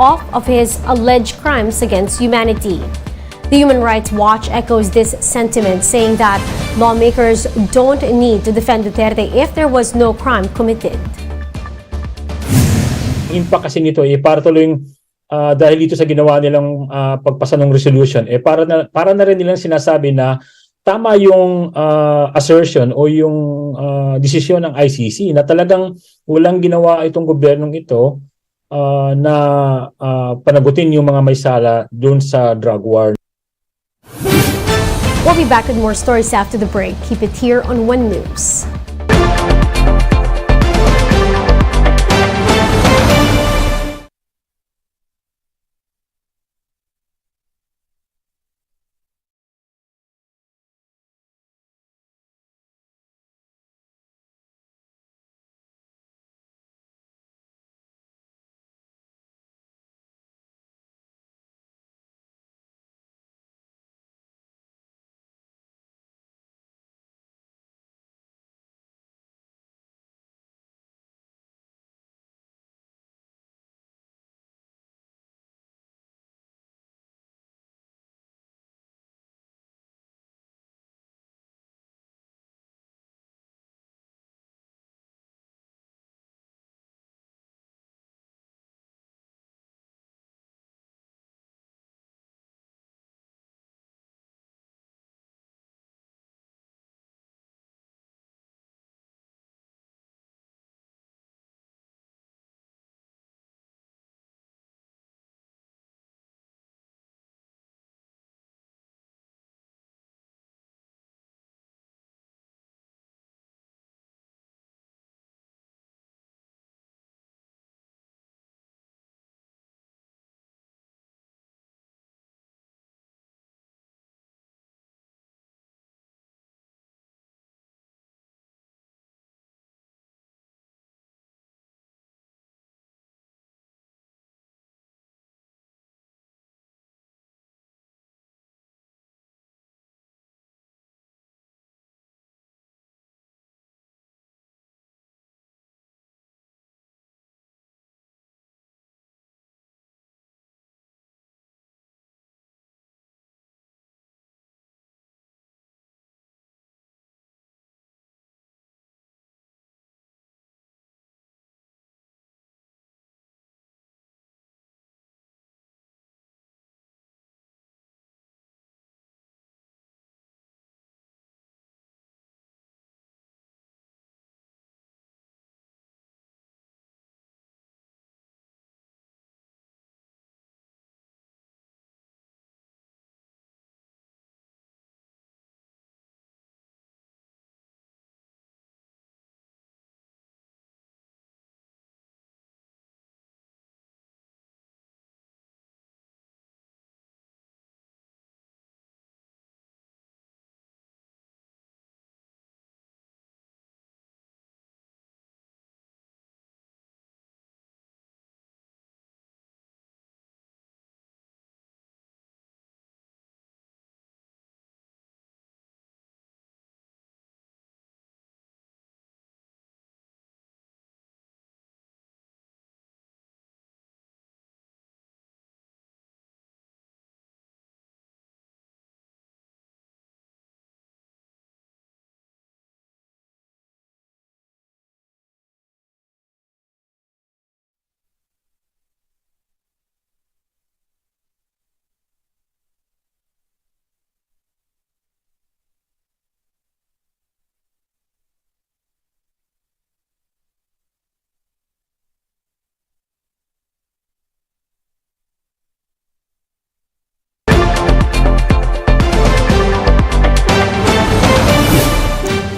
off of his alleged crimes against humanity. The Human Rights Watch echoes this sentiment, saying that lawmakers don't need to defend Duterte if there was no crime committed. Impact kasi nito para tuloy dahil dito sa ginawa nilang pagpasa ng resolution, para na rin nilang sinasabi na tama yung assertion o yung desisyon ng ICC na talagang walang ginawa itong gobyernong ito na panagutin yung mga may sala doon sa drug war. We'll be back with more stories after the break. Keep it here on One News.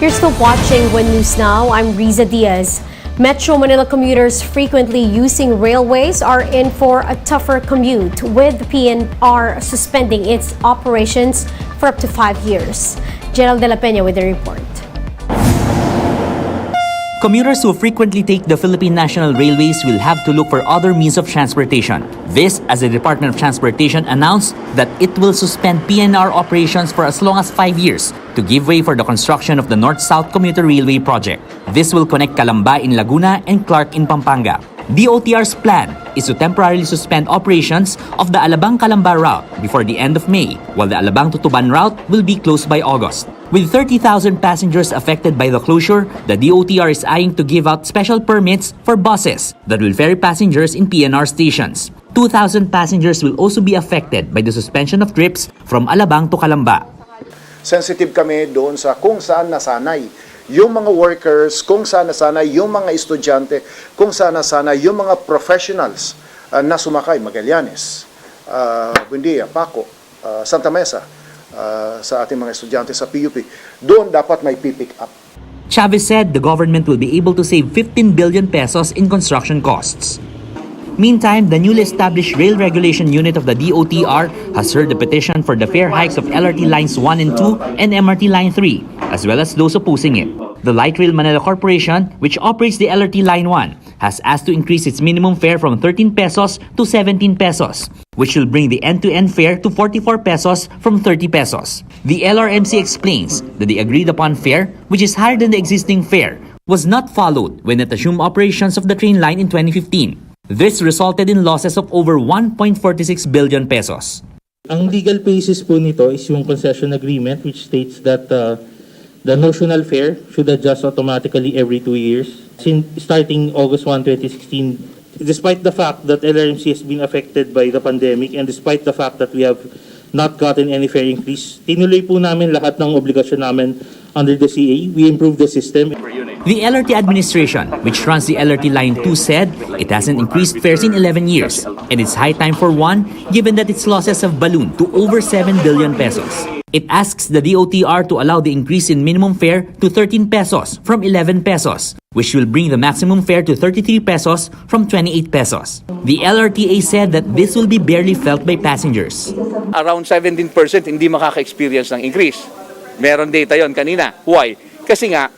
You're still watching One News Now. I'm Riza Diaz. Metro Manila commuters frequently using railways are in for a tougher commute, with PNR suspending its operations for up to 5 years. Gerald De La Peña with the report. Commuters who frequently take the Philippine National Railways will have to look for other means of transportation. This, as the Department of Transportation announced that it will suspend PNR operations for as long as 5 years to give way for the construction of the North-South Commuter Railway project. This will connect Calamba in Laguna and Clark in Pampanga. DOTR's plan is to temporarily suspend operations of the Alabang-Calamba route before the end of May, while the Alabang-Tutuban route will be closed by August. With 30,000 passengers affected by the closure, the DOTR is eyeing to give out special permits for buses that will ferry passengers in PNR stations. 2,000 passengers will also be affected by the suspension of trips from Alabang to Calamba. Sensitive kami doon sa kung saan nasanay yung mga workers, kung saan nasanay yung mga estudyante, kung saan nasanay yung mga professionals na sumakay, Magallanes, Buendia, Paco, Santa Mesa, sa ating mga estudyante sa PUP. Doon dapat may pipick up. Chavez said the government will be able to save 15 billion pesos in construction costs. Meantime, the newly established Rail Regulation Unit of the DOTR has heard the petition for the fare hikes of LRT Lines 1 and 2 and MRT Line 3, as well as those opposing it. The Light Rail Manila Corporation, which operates the LRT Line 1, has asked to increase its minimum fare from 13 pesos to 17 pesos, which will bring the end-to-end fare to 44 pesos from 30 pesos. The LRMC explains that the agreed-upon fare, which is higher than the existing fare, was not followed when it assumed operations of the train line in 2015. This resulted in losses of over 1.46 billion pesos. Ang legal basis po nito is yung concession agreement which states that the notional fare should adjust automatically every 2 years. Starting August 1, 2016, despite the fact that LRMC has been affected by the pandemic and despite the fact that we have not gotten any fare increase, tinuloy po namin lahat ng obligasyon namin under the CA. We improved the system. The LRT administration, which runs the LRT Line 2, said it hasn't increased fares in 11 years, and it's high time for one, given that its losses have ballooned to over 7 billion pesos. It asks the DOTR to allow the increase in minimum fare to 13 pesos from 11 pesos, which will bring the maximum fare to 33 pesos from 28 pesos. The LRTA said that this will be barely felt by passengers. Around 17% hindi makaka-experience ng increase. Meron data yon kanina. Why? Kasi nga,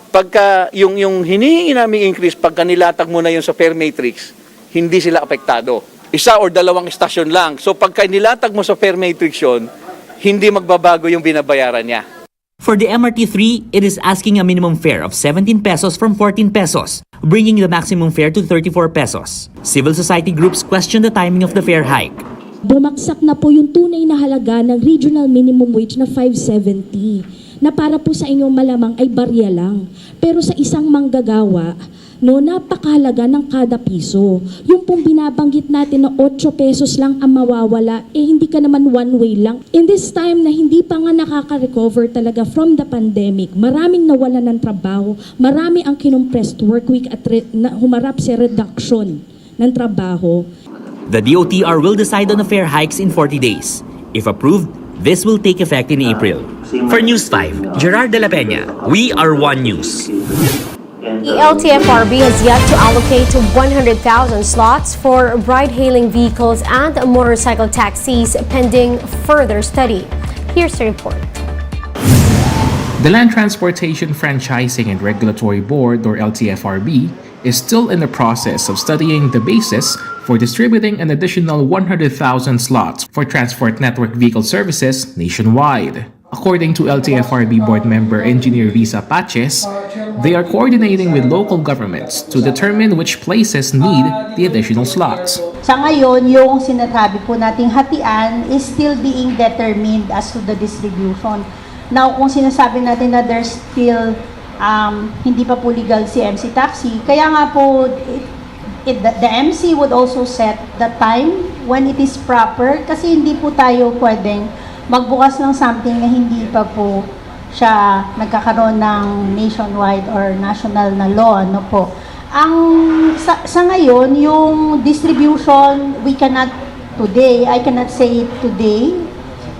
pagka yung hinihingi naming increase, pagka nilatag mo na yun sa fare matrix, hindi sila apektado. Isa or dalawang estasyon lang. So pagka nilatag mo sa fare matrix yun, hindi magbabago yung binabayaran niya. For the MRT3, it is asking a minimum fare of 17 pesos from 14 pesos, bringing the maximum fare to 34 pesos. Civil society groups question the timing of the fare hike. Bumagsak na po yung tunay na halaga ng regional minimum wage na 570 na para po sa inyong malamang ay barya lang. Pero sa isang manggagawa, no, napakahalaga ng kada piso. Yung pong binabanggit natin na 8 pesos lang ang mawawala, hindi ka naman one way lang. In this time na hindi pa nga nakaka-recover talaga from the pandemic, maraming nawalan ng trabaho, marami ang kinompressed work week at humarap sa reduction ng trabaho. The DOTR will decide on the fare hikes in 40 days. If approved, this will take effect in April. For News 5, Gerard de la Peña, we are One News. The LTFRB has yet to allocate 100,000 slots for ride-hailing vehicles and motorcycle taxis pending further study. Here's the report. The Land Transportation Franchising and Regulatory Board, or LTFRB, is still in the process of studying the basis for distributing an additional 100,000 slots for transport network vehicle services nationwide. According to LTFRB board member Engineer Risa Paches, they are coordinating with local governments to determine which places need the additional slots. Sa ngayon, yung sinasabi po nating hatian is still being determined as to the distribution. Now, kung sinasabi natin na there's still hindi pa po legal si MC Taxi, kaya nga po the MC would also set the time when it is proper kasi hindi po tayo pwedeng magbukas ng something na hindi pa po siya nagkakaroon ng nationwide or national na law, ano po. Sa ngayon, yung distribution, I cannot say it today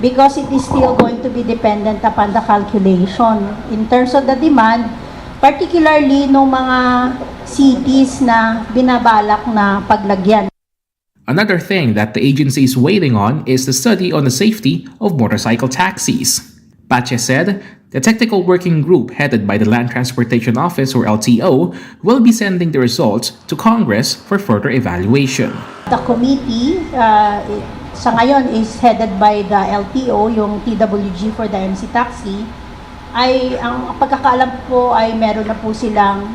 because it is still going to be dependent upon the calculation. In terms of the demand, particularly ng mga cities na binabalak na paglagyan. Another thing that the agency is waiting on is the study on the safety of motorcycle taxis. Pache said the technical working group headed by the Land Transportation Office, or LTO, will be sending the results to Congress for further evaluation. The committee sa ngayon is headed by the LTO, yung TWG for the MC Taxi, ay ang pagkakaalam po ay meron na po silang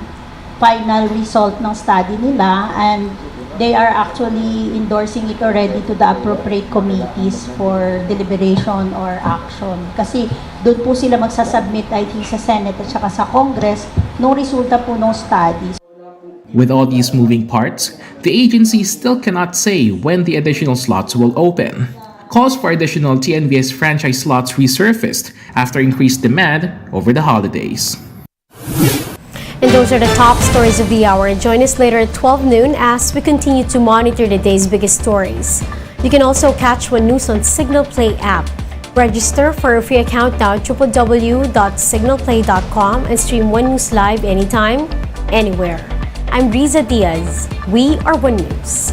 final result ng study nila, and they are actually endorsing it already to the appropriate committees for deliberation or action. Kasi doon po sila magsasubmit, I think, sa Senate at saka sa Congress nung resulta po ng studies. With all these moving parts, the agency still cannot say when the additional slots will open. Calls for additional TNVS franchise slots resurfaced after increased demand over the holidays. And those are the top stories of the hour. Join us later at 12 noon as we continue to monitor the day's biggest stories. You can also catch One News on Signal Play app. Register for a free account now at www.signalplay.com and stream One News live anytime, anywhere. I'm Riza Diaz. We are One News.